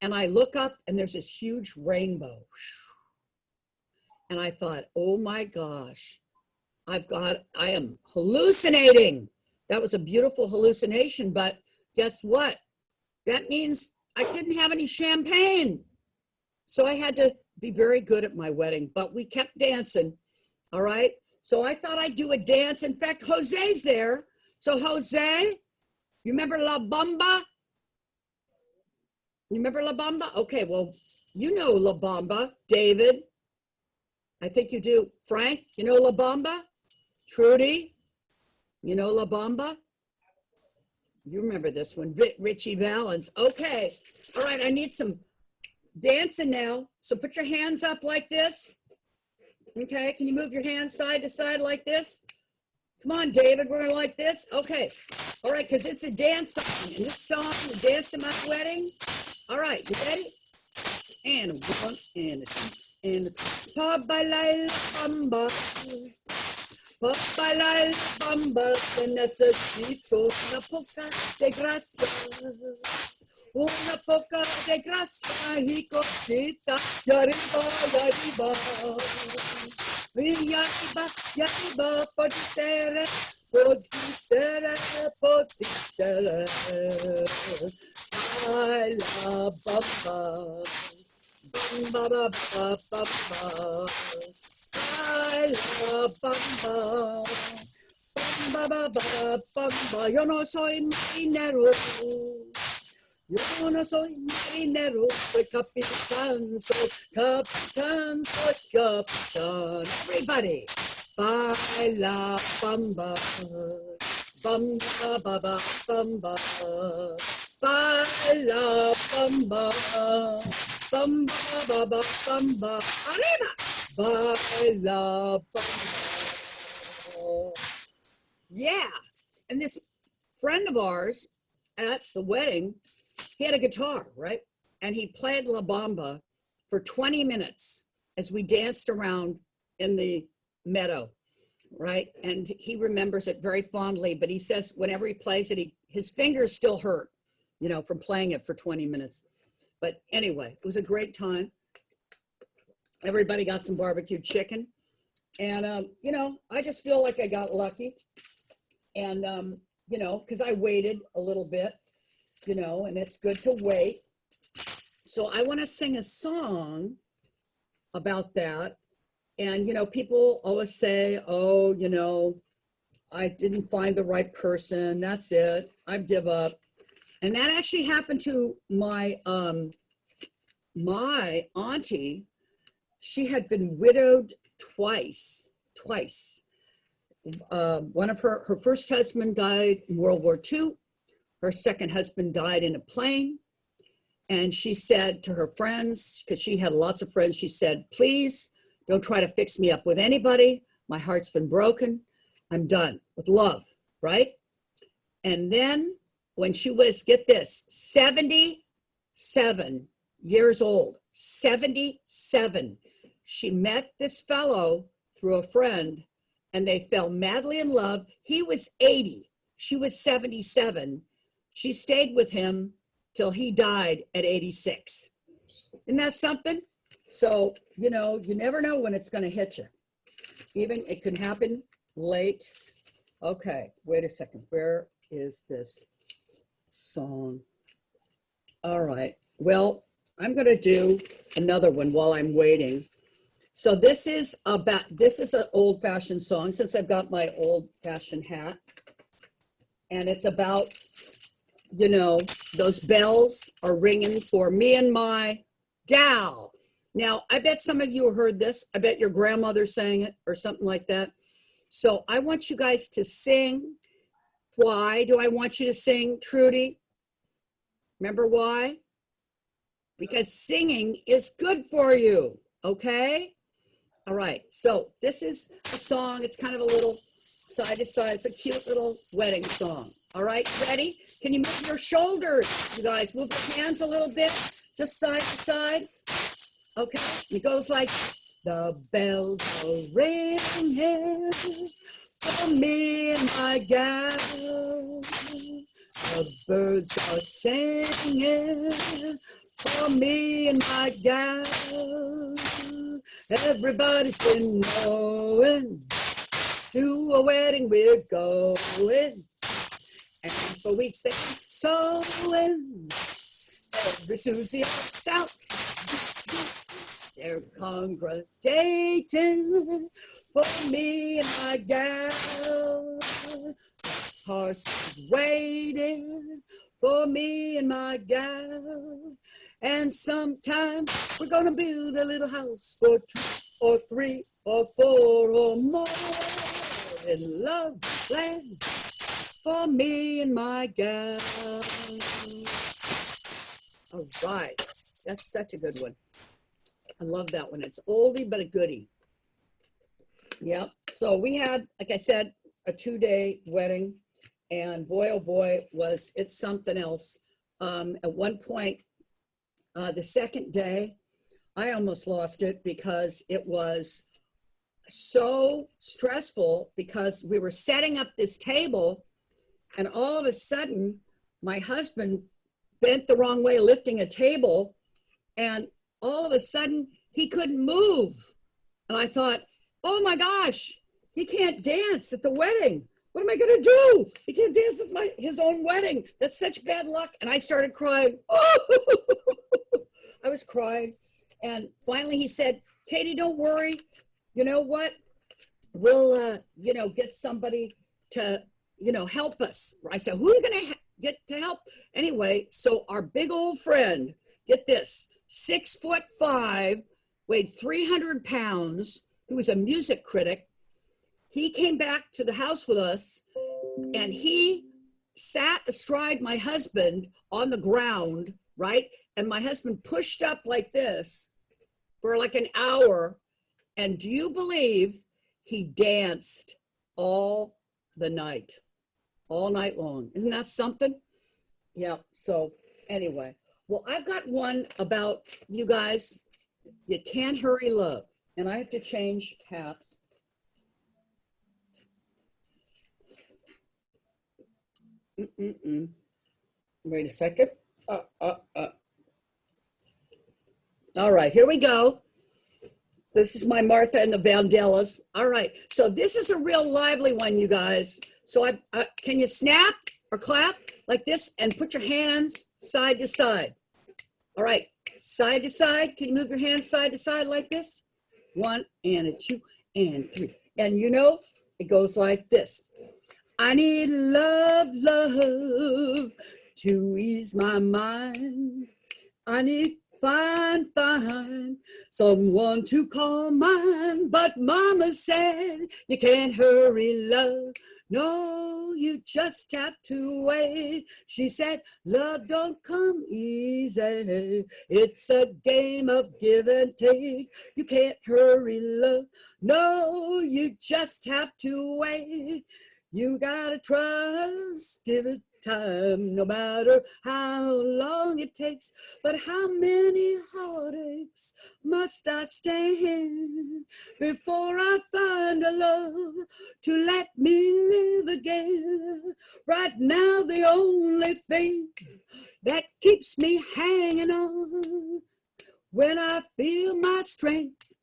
And I look up and there's this huge rainbow. And I thought, oh my gosh, I am hallucinating. That was a beautiful hallucination, but guess what? That means I couldn't have any champagne. So I had to be very good at my wedding, but we kept dancing, all right? So I thought I'd do a dance. In fact, Jose's there. So Jose, you remember La Bamba? You remember La Bamba? Okay, well, you know La Bamba. David, I think you do. Frank, you know La Bamba? Trudy, you know La Bamba? You remember this one. Richie Valens. Okay, all right, I need some dancing now. So put your hands up like this. Okay, can you move your hands side to side like this? Come on, David, we're gonna like this. Okay, all right, because it's a dance song. And this song, the dance to my wedding. All right, you ready? And a one, and a two, and a three. Pa bailai la bamba. Pa bailai la bamba. Que necesito una poca de gracia. Una poca de gracia y cosita. Y arriba, y arriba. Y arriba, y arriba. Podicere, podicere, podicere. I love bamba, bamba, bamba, bamba. I love bamba, bamba, bamba, bamba. Yo no soy marinero, yo no soy marinero, soy capitán, soy capitán, soy capitán. Everybody, baila bamba, bamba, bamba, bamba. Baila bamba, bamba, bamba, bamba, arriba. Baila bamba. Yeah, and this friend of ours at the wedding, he had a guitar, right? And he played La Bamba for 20 minutes as we danced around in the meadow, right? And he remembers it very fondly, but he says whenever he plays it, his fingers still hurt, you know, from playing it for 20 minutes. But anyway, it was a great time. Everybody got some barbecue chicken. And, you know, I just feel like I got lucky. And, you know, because I waited a little bit, you know, and it's good to wait. So I want to sing a song about that. And, you know, people always say, oh, you know, I didn't find the right person. That's it. I give up. And that actually happened to my my auntie. She had been widowed twice. One of her first husband died in World War II. Her second husband died in a plane. And she said to her friends, because she had lots of friends, she said, please don't try to fix me up with anybody. My heart's been broken. I'm done with love, right? And then when she was, get this, 77 years old, 77, she met this fellow through a friend and they fell madly in love. He was 80, she was 77. She stayed with him till he died at 86. Isn't that something? So, you know, you never know when it's going to hit you. Even it can happen late. Okay, wait a second. Where is this song? All right. Well, I'm going to do another one while I'm waiting. So this is an old-fashioned song, since I've got my old-fashioned hat. And it's about, you know, those bells are ringing for me and my gal. Now, I bet some of you heard this. I bet your grandmother sang it or something like that. So I want you guys to sing. Why do I want you to sing, Trudy? Remember why? Because singing is good for you, okay? All right, so this is a song. It's kind of a little side to side. It's a cute little wedding song. All right, ready? Can you move your shoulders, you guys? Move your hands a little bit, just side to side. Okay, it goes like, the bells are ringing for me and my gal. The The birds are singing for me and my gal. Everybody's been knowing to a wedding we're going. And for weeks they've been sowing. Every Susie of South, they're congregating for me and my gal. The horse is waiting for me and my gal. And sometime we're gonna build a little house for 2 or 3 or 4 or more in love land for me and my gal. All right, that's such a good one. I love that one. It's oldie but a goodie. Yep. So we had, like I said, a 2-day wedding, and boy, oh boy, was it something else. At one point, the second day, I almost lost it because it was so stressful because we were setting up this table, and all of a sudden, my husband bent the wrong way lifting a table, and all of a sudden, he couldn't move. And I thought, oh my gosh, he can't dance at the wedding. What am I going to do? He can't dance at his own wedding. That's such bad luck. And I started crying. Oh! I was crying. And finally he said, Katie, don't worry. You know what? We'll, get somebody to, help us. I said, who are you going to get to help? Anyway, so our big old friend, get this, 6'5", weighed 300 pounds, who was a music critic. He came back to the house with us, and he sat astride my husband on the ground, right? And my husband pushed up like this for like an hour. And do you believe he danced all the night, all night long? Isn't that something? Yeah. So anyway, well, I've got one about you guys. You can't hurry love. And I have to change hats. Wait a second. All right, here we go. This is my Martha and the Vandellas. All right, so this is a real lively one, you guys. So can you snap or clap like this and put your hands side to side? All right, side to side. Can you move your hands side to side like this? 1 and a 2 and 3. And it goes like this. I need love, love to ease my mind. I need fine, someone to call mine. But mama said you can't hurry love. No, you just have to wait. She said, love don't come easy. It's a game of give and take. You can't hurry love. No, you just have to wait. You gotta trust, give it time, no matter how long it takes. But how many heartaches must I stand before I find a love to let me live again? Right now, the only thing that keeps me hanging on, when I feel my strength,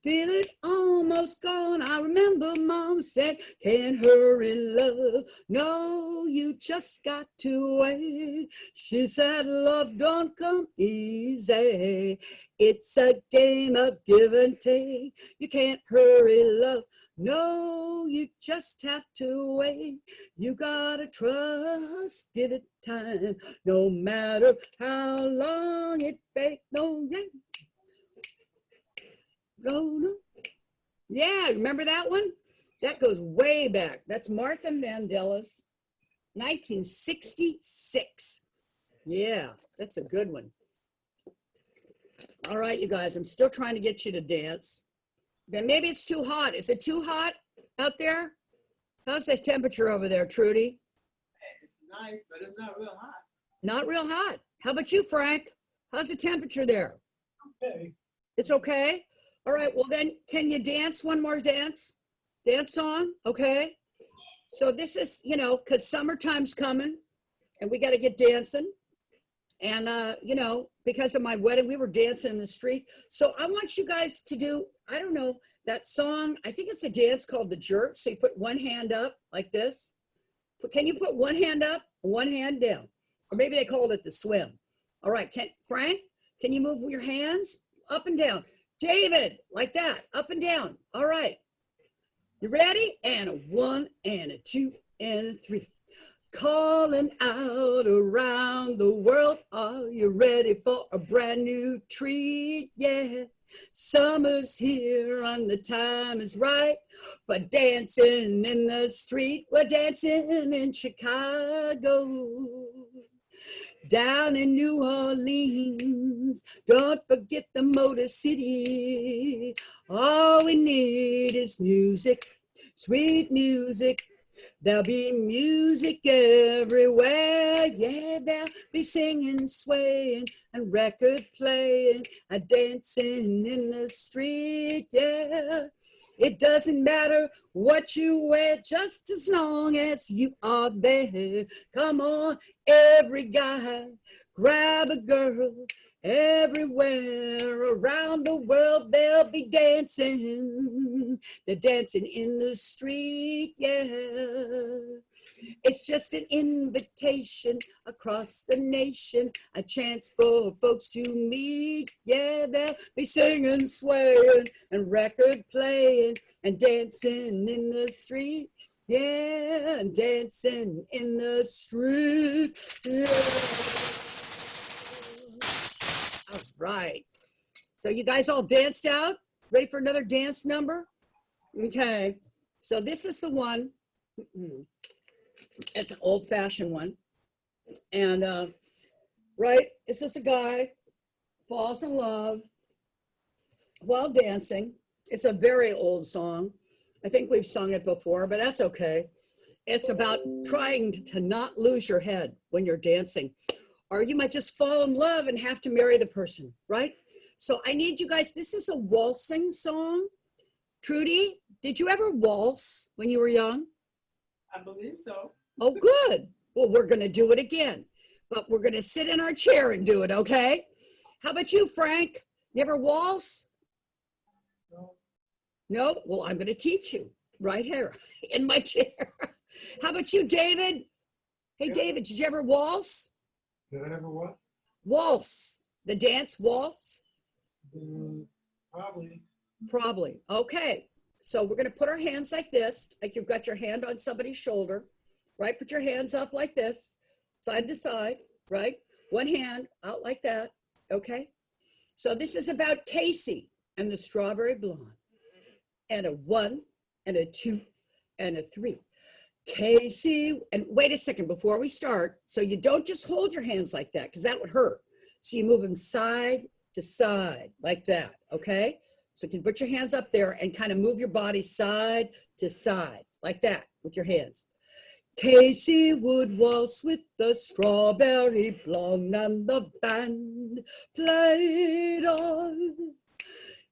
feel it almost gone. I remember mom said, can't hurry love. No, you just got to wait. She said, love don't come easy. It's a game of give and take. You can't hurry love. No, you just have to wait. You gotta trust, give it time. No matter how long it takes. No, no. Yeah, remember that one? That goes way back. That's Martha Vandellas, 1966. Yeah, that's a good one. All right, you guys, I'm still trying to get you to dance. Then maybe it's too hot. Is it too hot out there? How's the temperature over there, Trudy? It's nice, but it's not real hot. Not real hot. How about you, Frank? How's the temperature there? Okay. It's okay? All right, well then, can you dance one more dance song? Okay. So this is, because summertime's coming. and we got to get dancing. And, you know, because of my wedding, we were dancing in the street. So I want you guys to do, I don't know, that song. I think it's a dance called the jerk. So you put one hand up like this. Can you put one hand up, one hand down? Or maybe they called it the swim. All right, Frank, can you move your hands up and down? David, like that, up and down. All right. You ready? And a 1 and a 2 and a 3. Calling out around the world. Are you ready for a brand new treat? Yeah. Summer's here and the time is right for dancing in the street. We're dancing in Chicago, down in New Orleans. Don't forget the Motor City. All we need is music, sweet music. There'll be music everywhere. Yeah, they'll be singing, swaying, and record playing, and dancing in the street. Yeah, it doesn't matter what you wear, just as long as you are there. Come on, every guy, grab a girl. Everywhere around the world, they'll be dancing. They're dancing in the street, yeah. It's just an invitation across the nation, a chance for folks to meet. Yeah, they'll be singing, swaying, and record playing, and dancing in the street. Yeah, and dancing in the street. Yeah. All right. So you guys all danced out? Ready for another dance number? Okay. So this is the one. It's an old-fashioned one. And, right, it's just a guy falls in love while dancing. It's a very old song. I think we've sung it before, but that's okay. It's about trying to not lose your head when you're dancing. Or you might just fall in love and have to marry the person, right? So I need you guys, this is a waltzing song. Trudy, did you ever waltz when you were young? I believe so. Oh, good. Well, we're going to do it again, but we're going to sit in our chair and do it, okay? How about you, Frank? You ever waltz? No. No? Well, I'm going to teach you right here in my chair. How about you, David? Hey, Yeah. David, did you ever waltz? Did I ever what? Waltz, the dance waltz? Probably. Probably. Okay. So we're going to put our hands like this, like you've got your hand on somebody's shoulder, right? Put your hands up like this, side to side, right? One hand out like that. Okay. So this is about Casey and the Strawberry Blonde. And a 1 and a 2 and a 3. Casey, and wait a second before we start. So you don't just hold your hands like that because that would hurt. So you move them side to side like that, okay? So you can put your hands up there and kind of move your body side to side like that with your hands. Casey would waltz with the Strawberry Blonde and the band played on.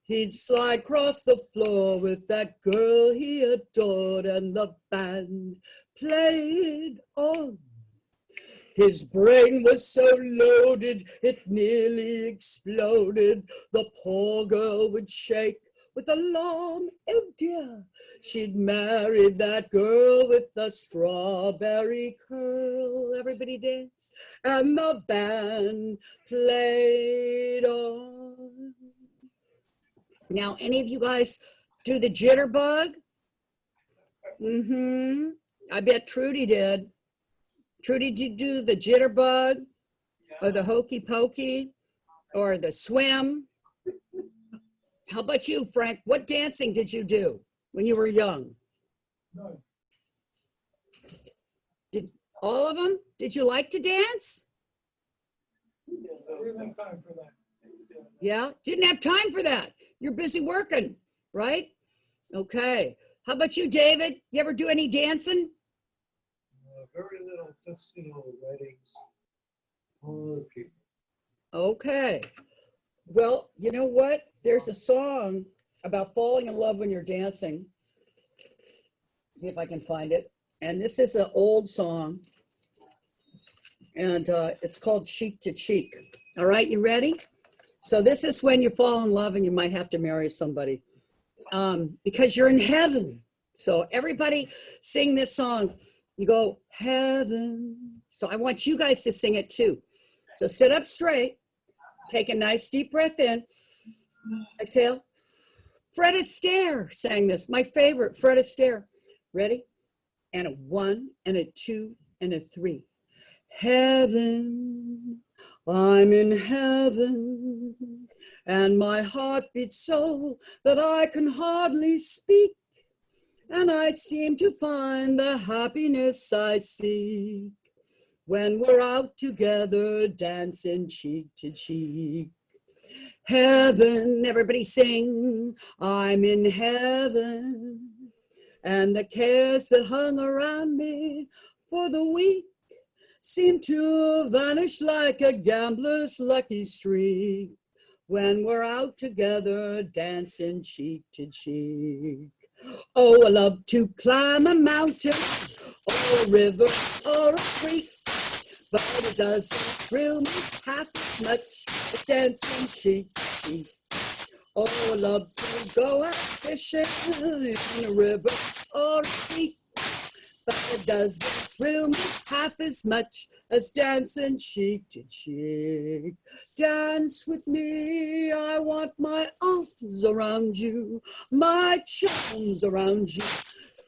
He'd slide across the floor with that girl he adored, and the band played on. His brain was so loaded, it nearly exploded. The poor girl would shake with alarm. Oh dear, she'd married that girl with the strawberry curl. Everybody dance, and the band played on. Now, any of you guys do the jitterbug? I bet Trudy did. Trudy, did you do the jitterbug or the hokey pokey or the swim? How about you, Frank? What dancing did you do when you were young? No. Did all of them? Did you like to dance? I didn't have time for that. Yeah, didn't have time for that. You're busy working, right? Okay. How about you, David? You ever do any dancing? Very little, just, weddings, all other people. Okay. Well, you know what? There's a song about falling in love when you're dancing. See if I can find it. And this is an old song. And it's called Cheek to Cheek. All right, you ready? So this is when you fall in love and you might have to marry somebody because you're in heaven. So everybody sing this song. You go, heaven. So I want you guys to sing it too. So sit up straight, take a nice deep breath in, exhale. Fred Astaire sang this, my favorite, Fred Astaire. Ready? And a 1 and a 2 and a 3. Heaven, I'm in heaven, and my heart beats so that I can hardly speak, and I seem to find the happiness I seek when we're out together dancing cheek to cheek. Heaven, everybody sing, I'm in heaven, and the cares that hung around me for the week seem to vanish like a gambler's lucky streak when we're out together dancing cheek to cheek. Oh, I love to climb a mountain or a river or a creek, but it doesn't thrill me half as much as dancing cheek to cheek. Oh, I love to go out fishing in a river or a creek, but it doesn't thrill me half as much as dancing cheek to cheek. Dance with me, I want my arms around you, my charms around you,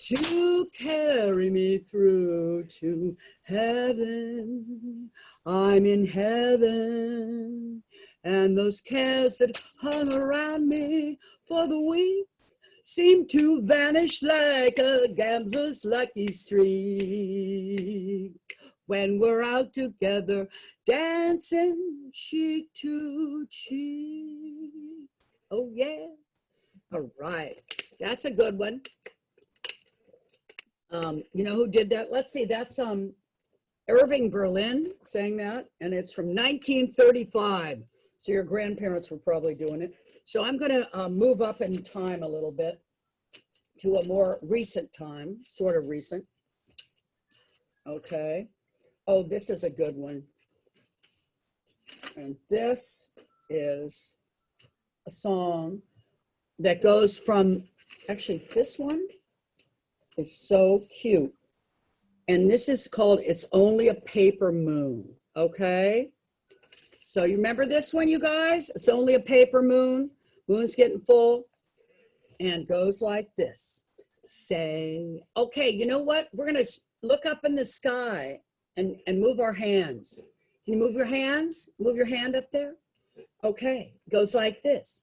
to carry me through to heaven. I'm in heaven, and those cares that hung around me for the week seem to vanish like a gambler's lucky streak when we're out together dancing cheek to cheek. Oh yeah. All right, that's a good one. You know who did that? Let's see, that's Irving Berlin sang that, and it's from 1935. So your grandparents were probably doing it. So I'm going to move up in time a little bit to a more recent time, sort of recent. Okay. Oh, this is a good one. And this is a song that goes from, actually, this one is so cute. And this is called It's Only a Paper Moon. Okay. So you remember this one, you guys? It's only a paper moon. Moon's getting full. And goes like this. Say, okay, you know what? We're going to look up in the sky and move our hands. Can you move your hands? Move your hand up there. Okay, goes like this.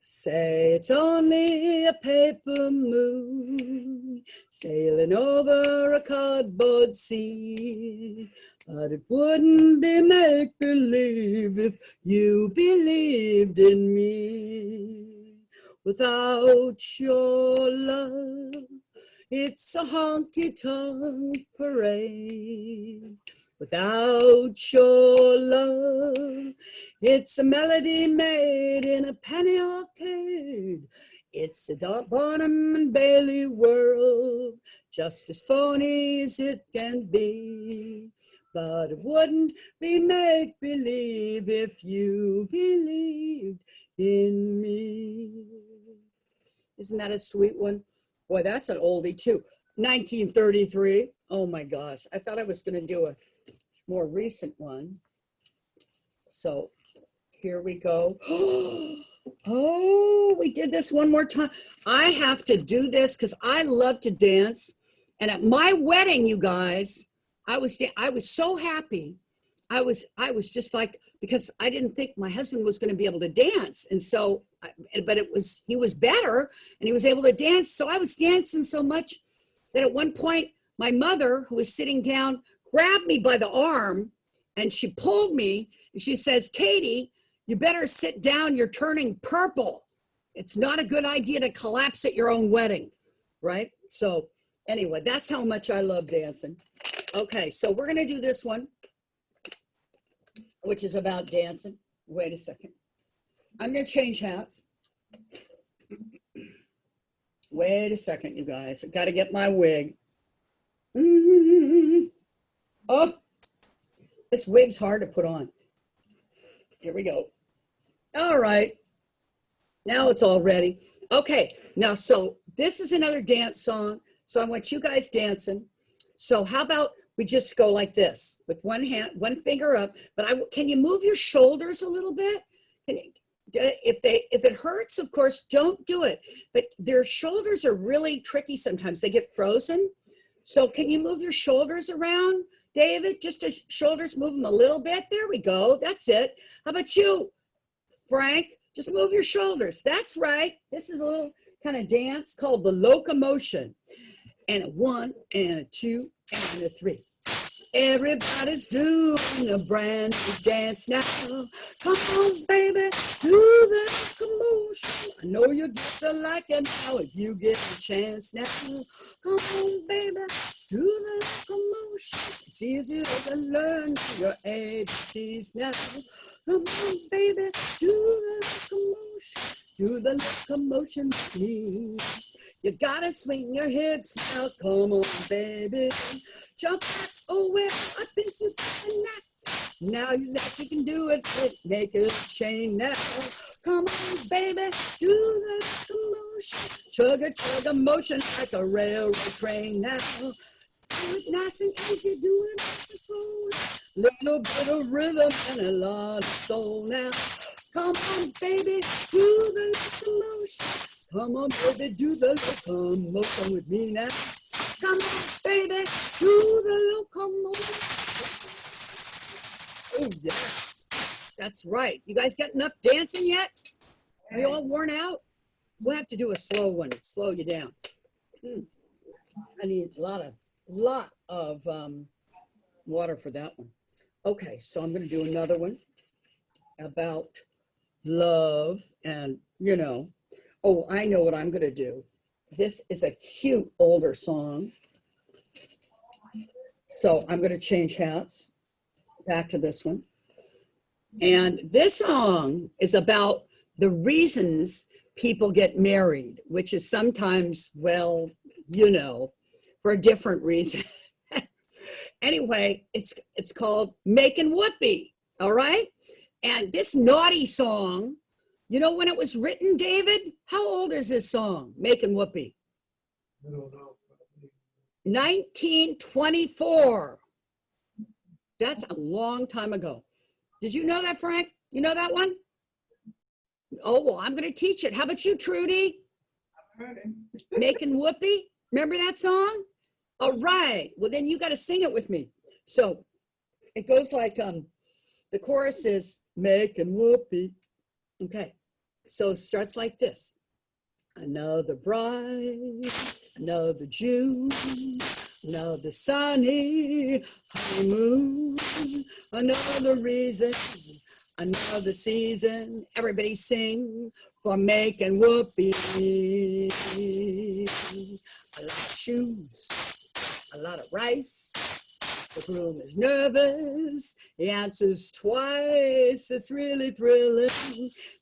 Say it's only a paper moon sailing over a cardboard sea, but it wouldn't be make-believe if you believed in me. Without your love, it's a honky-tonk parade. Without your love, it's a melody made in a penny arcade. It's a Barnum and Bailey world, just as phony as it can be. But it wouldn't be make-believe if you believed in me. Isn't that a sweet one? Boy, that's an oldie too. 1933. Oh my gosh. I thought I was going to do a more recent one. So here we go. Oh, we did this one more time. I have to do this because I love to dance. And at my wedding, you guys, I was so happy. I was just like, because I didn't think my husband was going to be able to dance. And so, but he was better and he was able to dance. So I was dancing so much that at one point, my mother, who was sitting down, grabbed me by the arm and she pulled me and she says, Katy, you better sit down. You're turning purple. It's not a good idea to collapse at your own wedding, right? So anyway, that's how much I love dancing. Okay, so we're going to do this one, which is about dancing. Wait a second. I'm going to change hats. Wait a second, you guys. I've got to get my wig. Oh, This wig's hard to put on. Here we go. All right. Now it's all ready. Okay. Now, so this is another dance song. So I want you guys dancing. So how about we just go like this with one hand, one finger up, but can you move your shoulders a little bit? If it hurts, of course, don't do it. But their shoulders are really tricky sometimes. They get frozen. So can you move your shoulders around, David? Just to shoulders, move them a little bit. There we go. That's it. How about you, Frank? Just move your shoulders. That's right. This is a little kind of dance called the locomotion. And a 1 and a 2 and a 3. Everybody's doing a brand new dance now. Come on, baby, do the locomotion. I know you get to like it now if you get a chance now. Come on, baby, do the locomotion. It's easier to learn your ABCs now. Come on, baby, do the locomotion. Do the locomotion with me. You gotta swing your hips now, come on, baby. Jump back, oh well, I think you can knack. Now you can do it, make it chain now. Come on, baby, do the locomotion. Chug a motion like a railroad train now. Do it nice and easy, do it nice and slow. Little bit of rhythm and a lot of soul now. Come on, baby, do the locomotion. Come on, baby, do the locomotion with me now. Come on, baby, do the locomotion. Oh, yeah. That's right. You guys got enough dancing yet? Are you all worn out? We'll have to do a slow one, slow you down. I need a lot of water for that one. Okay, so I'm going to do another one about love and, you know. Oh, I know what I'm going to do. This is a cute older song. So I'm going to change hats back to this one. And this song is about the reasons people get married, which is sometimes, well, you know, for a different reason. Anyway, it's called Making Whoopee, all right? And this naughty song, you know when it was written, David? How old is this song, Making Whoopee? I don't know. 1924. That's a long time ago. Did you know that, Frank? You know that one? Oh, well, I'm going to teach it. How about you, Trudy? I've heard it. Making Whoopee? Remember that song? All right. Well, then you got to sing it with me. So it goes like, the chorus is making whoopee. Okay. So it starts like this. Another bride, another June, another sunny honeymoon, another reason, another season. Everybody sing for making whoopee. A lot of shoes, a lot of rice. The groom is nervous, he answers twice. It's really thrilling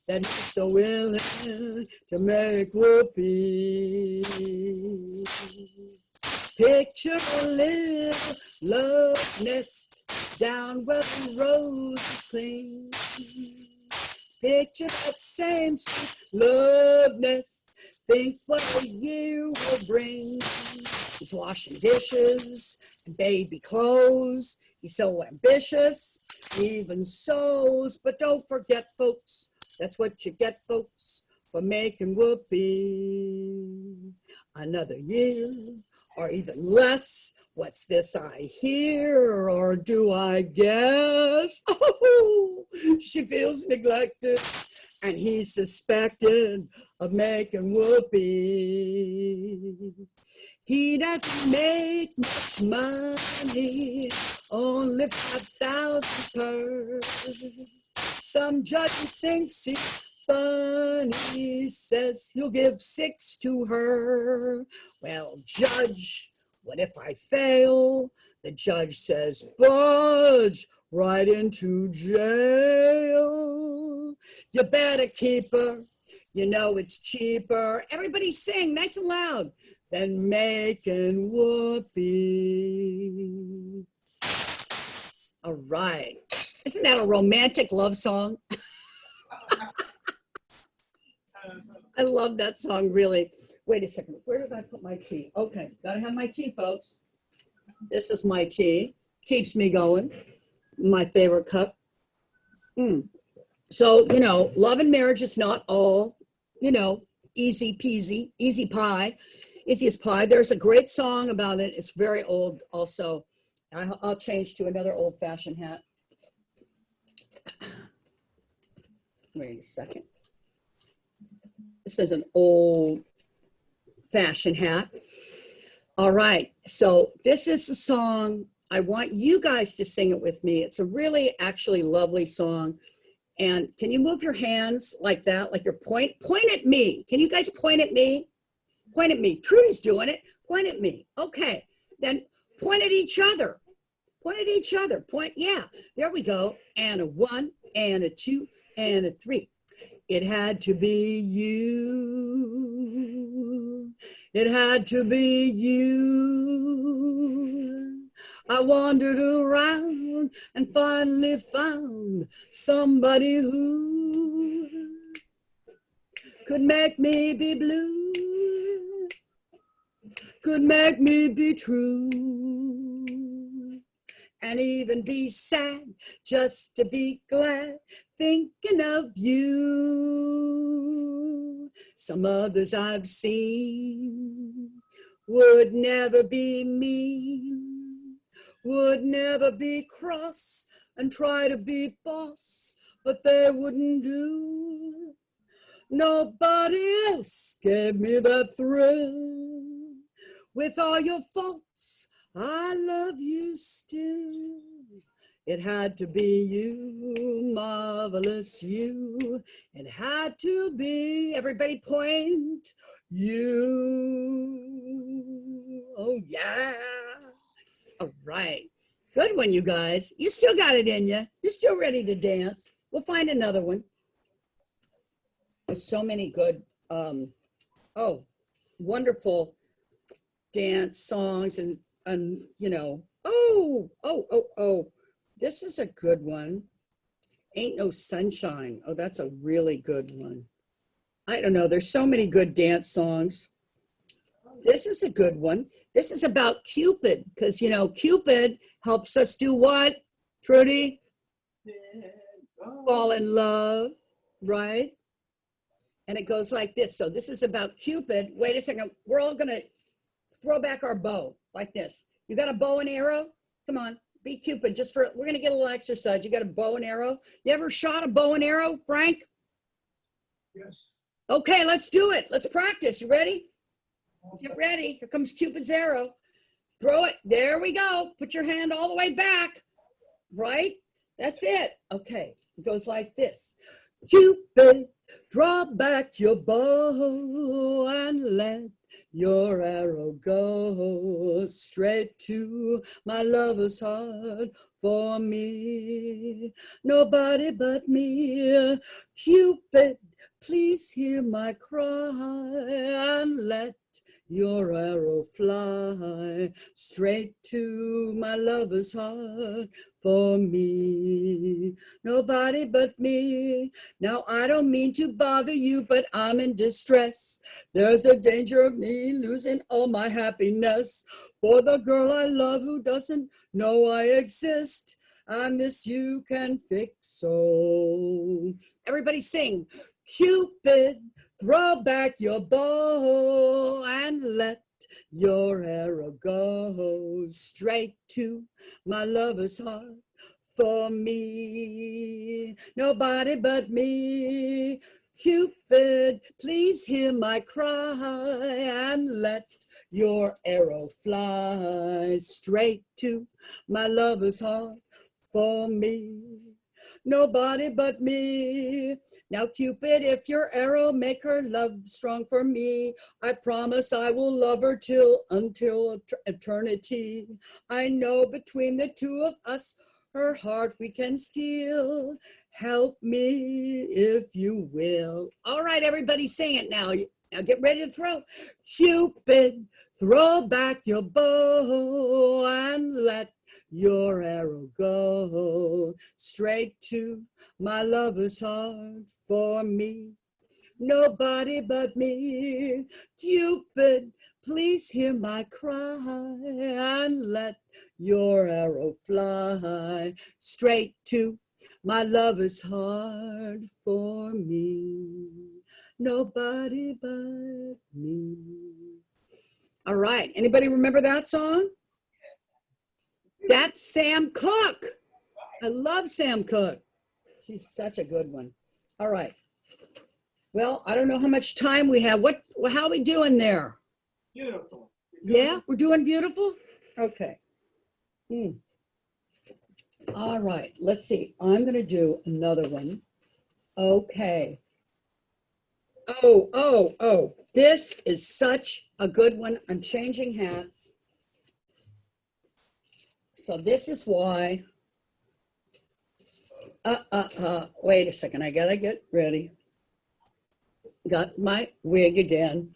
that he's so willing to make whoopee. Picture a little love nest down where the roses cling. Picture that same sweet love nest. Think what a year will bring. He's washing dishes and baby clothes. He's so ambitious, he even sews. But don't forget, folks, that's what you get, folks, for making whoopee. Another year, or even less. What's this I hear, or do I guess? Oh, she feels neglected, and he's suspected of making whoopee. He doesn't make much money, only 5,000 per. Some judge thinks he's funny, says he'll give 6 to her. Well, judge, what if I fail? The judge says, budge, right into jail. You better keep her, you know it's cheaper. Everybody sing nice and loud. Than making whoopee. All right. Isn't that a romantic love song? I love that song, really. Wait a second. Where did I put my tea? Okay, gotta have my tea, folks. This is my tea. Keeps me going. My favorite cup. So, love and marriage is not all, easy peasy, easy pie, easy as pie. There's a great song about it. It's very old also. I'll change to another old fashioned hat. Wait a second. This is an old fashioned hat. All right. So this is a song. I want you guys to sing it with me. It's a really actually lovely song. And can you move your hands like that? Like you're point at me. Can you guys point at me? Point at me. Trudy's doing it. Point at me. Okay. Then point at each other. Point at each other. Point. Yeah. There we go. And a 1 and a 2 and a 3. It had to be you. It had to be you. I wandered around and finally found somebody who could make me be blue, could make me be true, and even be sad just to be glad thinking of you. Some others I've seen would never be mean, would never be cross and try to be boss, but they wouldn't do. Nobody else gave me that thrill. With all your faults, I love you still. It had to be you, marvelous you. It had to be, everybody point, you. Oh yeah. All right. Good one, you guys. You still got it in you. You're still ready to dance. We'll find another one. There's so many good, wonderful dance songs and this is a good one. Ain't No Sunshine. Oh, that's a really good one. I don't know. There's so many good dance songs. This is a good one. This is about Cupid because, Cupid helps us do what, Trudy? Fall in love, right? And it goes like this. So this is about Cupid. Wait a second. We're all going to throw back our bow like this. You got a bow and arrow? Come on. Be Cupid we're going to get a little exercise. You got a bow and arrow? You ever shot a bow and arrow, Frank? Yes. Okay, let's do it. Let's practice. You ready? Get ready. Here comes Cupid's arrow. Throw it. There we go. Put your hand all the way back. Right? That's it. Okay. It goes like this. Cupid, draw back your bow and let your arrow go straight to my lover's heart for me. Nobody but me. Cupid, please hear my cry and let your arrow fly straight to my lover's heart for me. Nobody but me. Now, I don't mean to bother you, but I'm in distress. There's a danger of me losing all my happiness for the girl I love who doesn't know I exist. I miss you can fix so. Everybody sing. Cupid, throw back your bow and let your arrow go straight to my lover's heart for me. Nobody but me. Cupid, please hear my cry and let your arrow fly straight to my lover's heart for me. Nobody but me. Now, Cupid, if your arrow make her love strong for me, I promise I will love her until eternity. I know between the two of us, her heart we can steal. Help me if you will. All right, everybody sing it now. Now get ready to throw. Cupid, throw back your bow and let your arrow go straight to my lover's heart for me. Nobody but me. Cupid, please hear my cry and let your arrow fly straight to my lover's heart for me. Nobody but me. All right. Anybody remember that song? That's Sam Cooke. I love Sam Cooke. She's such a good one. All right. Well, I don't know how much time we have. How are we doing there? Beautiful. Yeah, we're doing beautiful? Okay. All right, let's see. I'm going to do another one. Okay. Oh. This is such a good one. I'm changing hats. So this is why. Wait a second. I got to get ready. Got my wig again.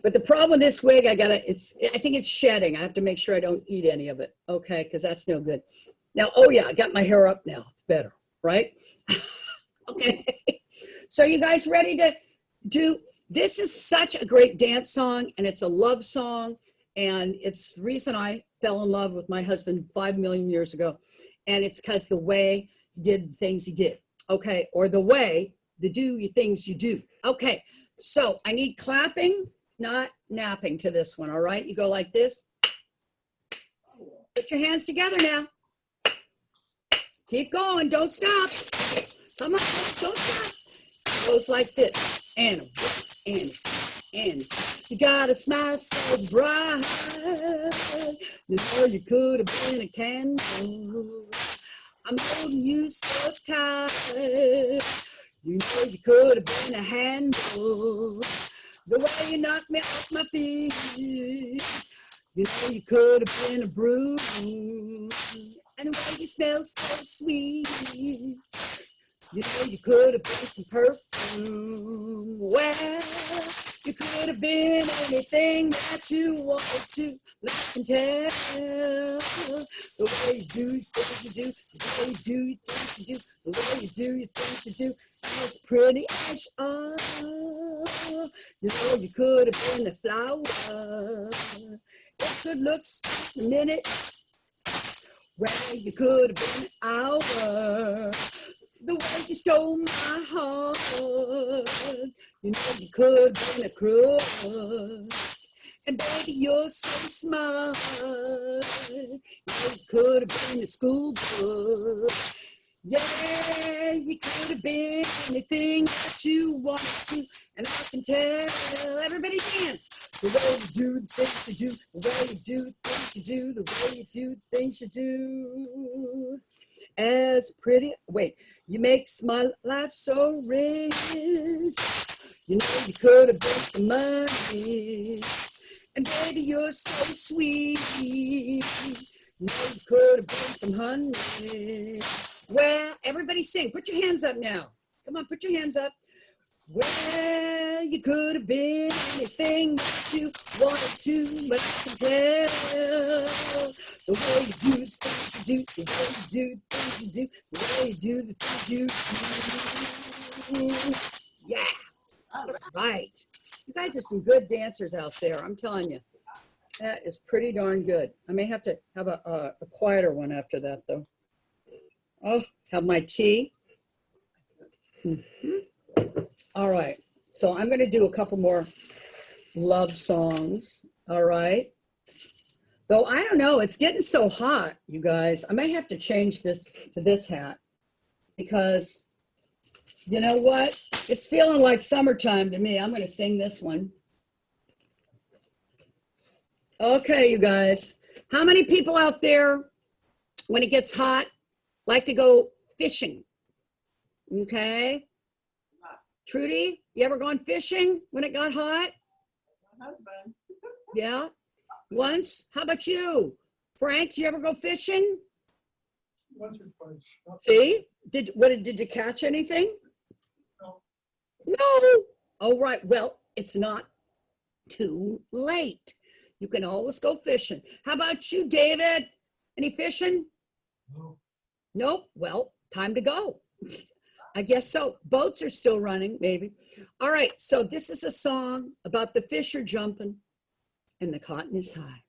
But the problem with this wig, I think it's shedding. I have to make sure I don't eat any of it. Okay, because that's no good. Now, oh yeah, I got my hair up now. It's better, right? Okay. So you guys ready to do, this is such a great dance song, and it's a love song, and it's the reason I fell in love with my husband 5 million years ago. And it's because the way he did the things he did. Okay, or the way the things you do. Okay, so I need clapping, not napping to this one, all right? You go like this. Put your hands together now. Keep going, don't stop. Come on, don't stop. It goes like this. And. You got a smile so bright. You know you could have been a candle. I'm holding you so tight. You know you could have been a handle. The way you knocked me off my feet. You know you could have been a bruise. And the way you smell so sweet. You know you could have been some perfume. Well, you could have been anything that you wanted to. I can tell the way you do things you do, the way you do things you do, the way you do your things you do, as pretty as you are. You know you could have been a flower. It could look a minute. Well, you could have been an hour. The way you stole my heart. You know you could have been a crush. And baby, you're so smart. You could have been a school bus. Yeah, you could have been anything that you wanted to. And I can tell, everybody dance. The way you do the things you do, the way you do the things you do, the way you do the things you do. As pretty, wait, you make my life so rich. You know you could have been some money. And baby, you're so sweet. You know you could have been some honey. Well, everybody sing. Put your hands up now. Come on, put your hands up. Well, you could have been anything that you wanted to, but I can tell the way you do the things you do, the way you do the things you do, the way you do the things you do. Yeah. All right. You guys are some good dancers out there, I'm telling you. That is pretty darn good. I may have to have a quieter one after that, though. Oh, have my tea. All right. So I'm going to do a couple more love songs. All right. Though I don't know, it's getting so hot, you guys. I may have to change this to this hat because you know what? It's feeling like summertime to me. I'm going to sing this one. Okay, you guys. How many people out there, when it gets hot, like to go fishing? Okay. Trudy, you ever gone fishing when it got hot? My husband. Yeah. Once? How about you? Frank, you ever go fishing? Once or twice. See? Did you catch anything? No. No. Oh, right. Well, it's not too late. You can always go fishing. How about you, David? Any fishing? No. Nope. Well, time to go. I guess so. Boats are still running, maybe. All right. So this is a song about the fish are jumping and the cotton is high.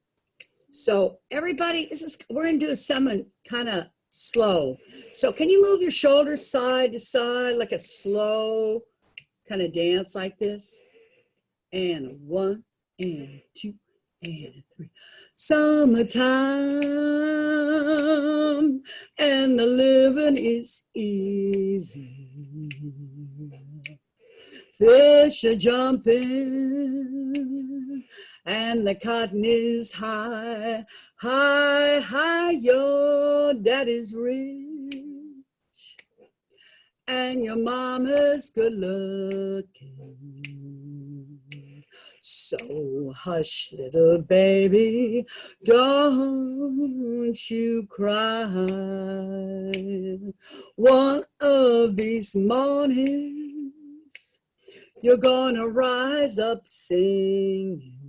So everybody, we're gonna do something kind of slow. So can you move your shoulders side to side like a slow kind of dance like this? And a 1 and a 2 and a 3. Summertime and the living is easy. Fish are jumping and the cotton is high, high, high. Your daddy's rich and your mama's good looking. So hush, little baby, don't you cry. One of these mornings, you're gonna rise up singing.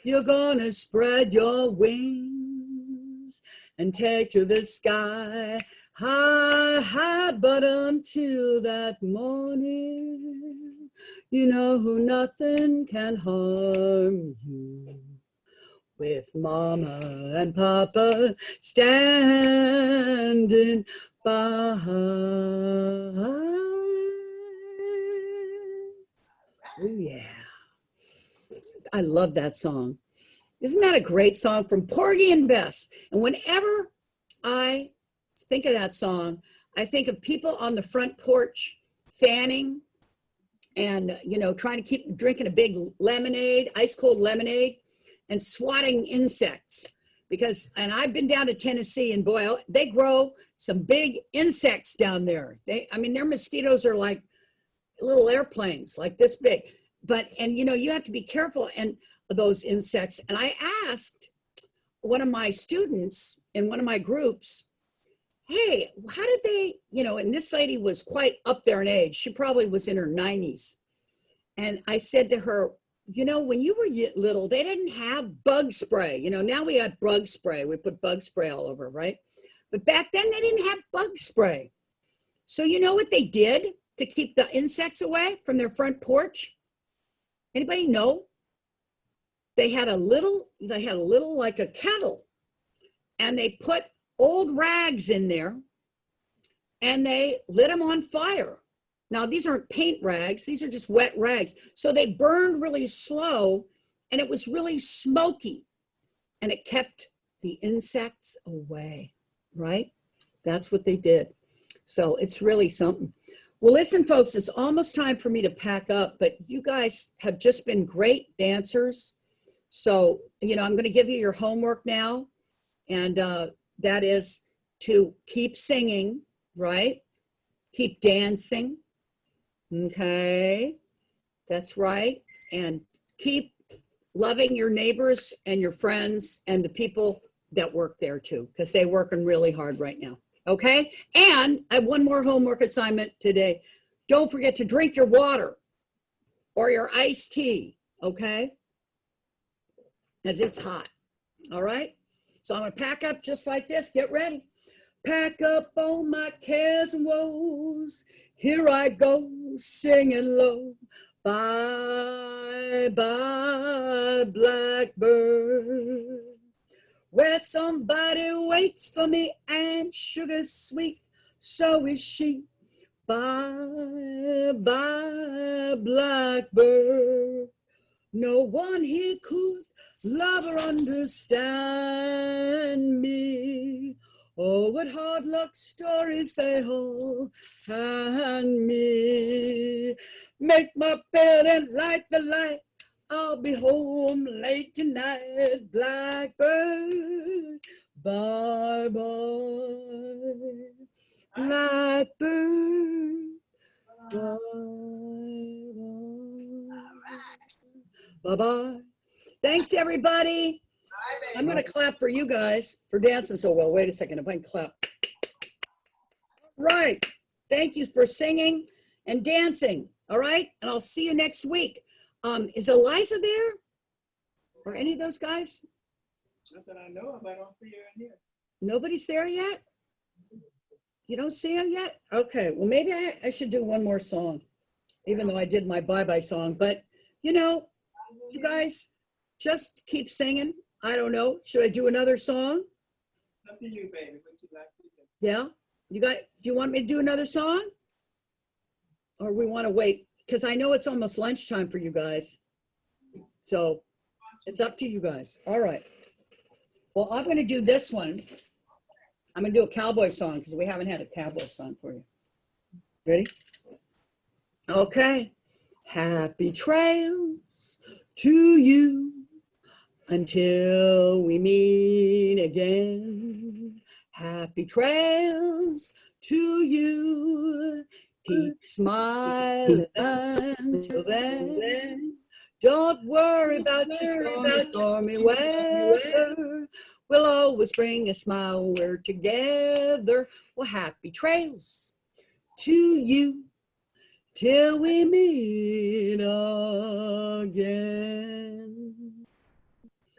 You're gonna spread your wings and take to the sky, high, high. But until that morning, you know nothing can harm you. With Mama and Papa standing by. Oh, yeah. I love that song. Isn't that a great song from Porgy and Bess? And whenever I think of that song, I think of people on the front porch fanning and, you know, trying to keep drinking a big lemonade, ice cold lemonade, and swatting insects. Because, and I've been down to Tennessee, and boy, they grow some big insects down there. I mean, their mosquitoes are like little airplanes, like this big. But, and you know, you have to be careful and those insects. And I asked one of my students in one of my groups, hey, how did they, you know, and this lady was quite up there in age. She probably was in her 90s. And I said to her, you know, when you were little, they didn't have bug spray. You know, now we have bug spray. We put bug spray all over, right? But back then they didn't have bug spray. So you know what they did to keep the insects away from their front porch? Anybody know? They had a little like a kettle, and they put old rags in there and they lit them on fire. Now, these aren't paint rags. These are just wet rags. So they burned really slow and it was really smoky and it kept the insects away, right? That's what they did. So it's really something. Well, listen, folks, it's almost time for me to pack up, but you guys have just been great dancers. So, you know, I'm going to give you your homework now. And that is to keep singing, right? Keep dancing. Okay, that's right. And keep loving your neighbors and your friends and the people that work there too, because they're working really hard right now. Okay, and I have one more homework assignment today. Don't forget to drink your water or your iced tea, okay? As it's hot, all right? So I'm gonna pack up just like this, get ready. Pack up all my cares and woes. Here I go, singing low. Bye, bye, blackbird. Where somebody waits for me and sugar's sweet, so is she. Bye, bye, blackbird. No one here could love or understand me. Oh, what hard luck stories they hold and me. Make my bed and light the light. I'll be home late tonight, blackbird. Bye bye, blackbird. Bye bye. Bye bye. Thanks, everybody. I'm going to clap for you guys for dancing so well. Wait a second, if I can clap. Right. Thank you for singing and dancing. All right. And I'll see you next week. Is Eliza there? Or any of those guys? Not that I know of, I don't see her in here. Nobody's there yet? You don't see her yet? Okay, well, maybe I should do one more song, even though I did my bye-bye song. But, you know, you guys just keep singing. I don't know. Should I do another song? Up to you, baby, what you like to do. Yeah? Do you want me to do another song? Or we want to wait? Because I know it's almost lunchtime for you guys. So it's up to you guys. All right. Well, I'm going to do this one. I'm going to do a cowboy song because we haven't had a cowboy song for you. Ready? Okay. Happy trails to you until we meet again. Happy trails to you. Keep smiling until then. Don't worry about your stormy weather. We'll always bring a smile when we're together. Well, happy trails to you till we meet again.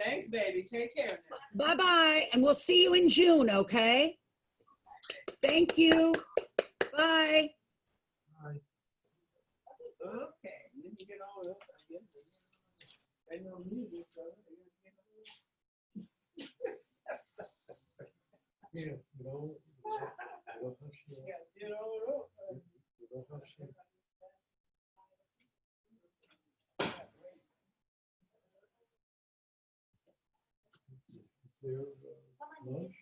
Thanks, baby. Take care now. Bye-bye, and we'll see you in June, okay? Thank you. Bye. Okay, let me get all up, I guess. Ain't no music, so Yeah, you know, yeah, get all up. Is there lunch?